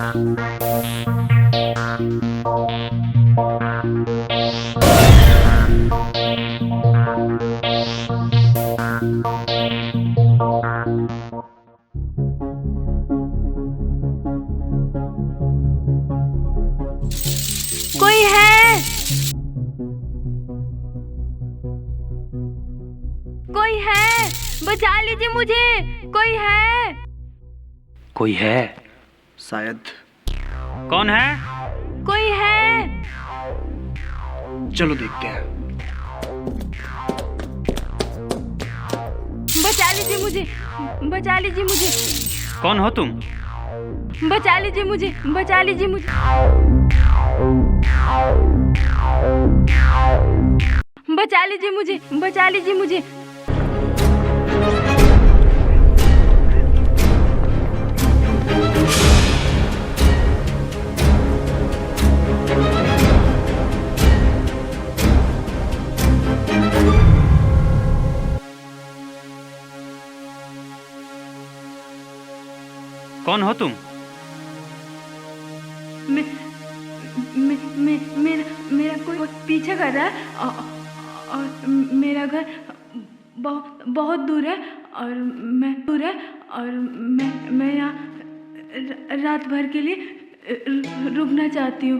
कोई है? कोई है? बचा लीजिए मुझे, कोई है? कोई है? शायद। कौन है? कोई है? चलो देखते हैं। बचा लीजिए मुझे, बचा लीजिए मुझे, कौन हो तुम? बचा लीजिए मुझे, बचा लीजिए मुझे, बचा लीजिए मुझे, बचा लीजिए मुझे। कौन हो तुम? मेरा कोई पीछे कर रहा है और मेरा घर बहुत दूर है और मैं यहाँ रात भर के लिए रुकना चाहती हूँ।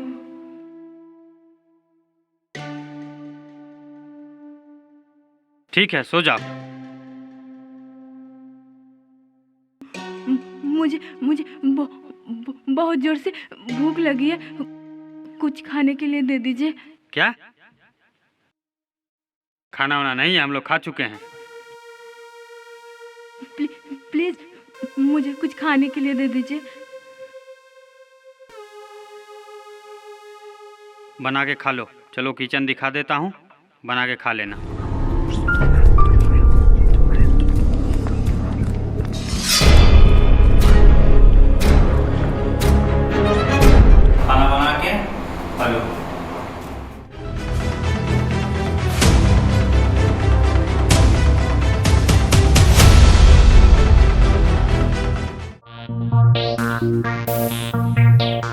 ठीक है, सो जाओ। मुझे बहुत जोर से भूख लगी है, कुछ खाने के लिए दे दीजिए। क्या? खाना वाना नहीं, हम लोग खा चुके हैं। प्लीज मुझे कुछ खाने के लिए दे दीजिए। बना के खा लो। चलो किचन दिखा देता हूँ, बना के खा लेना। खाना बना के खा लो।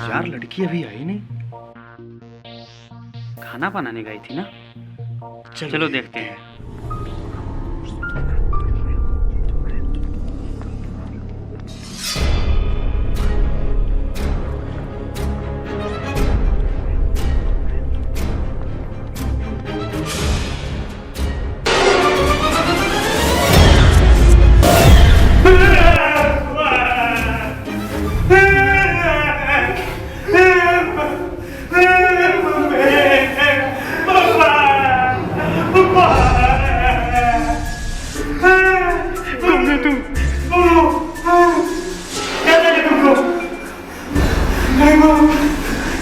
यार लड़की अभी आई नहीं। खाना बनाने गई थी ना। चलो देखते हैं।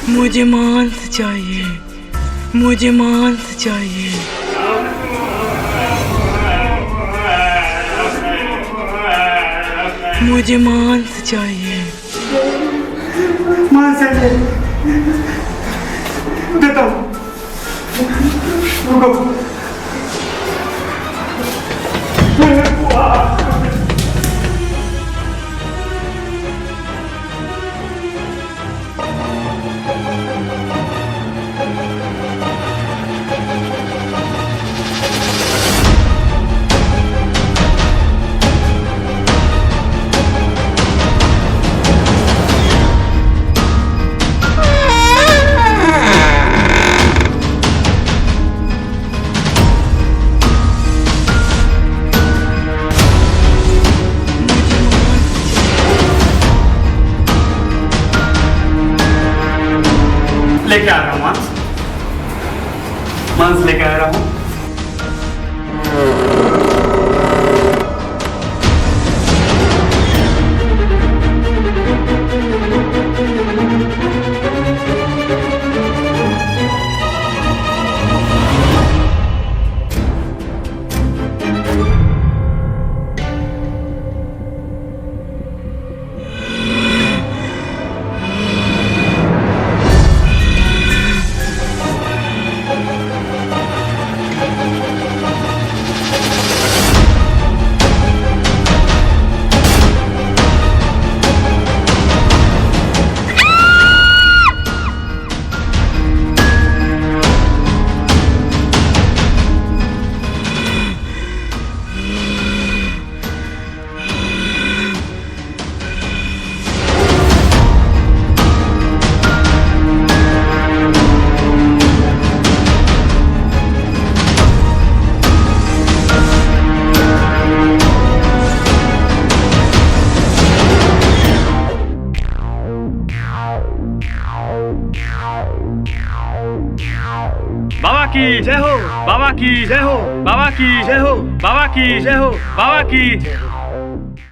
मुझे मांस चाहिए, मुझे मांस चाहिए। मुझे मांस चाहिए। मांस है, देता हूँ। रुको। बाबा की जय हो, बाबा की जय हो, बाबा की जय हो, बाबा की जय हो, बाबा की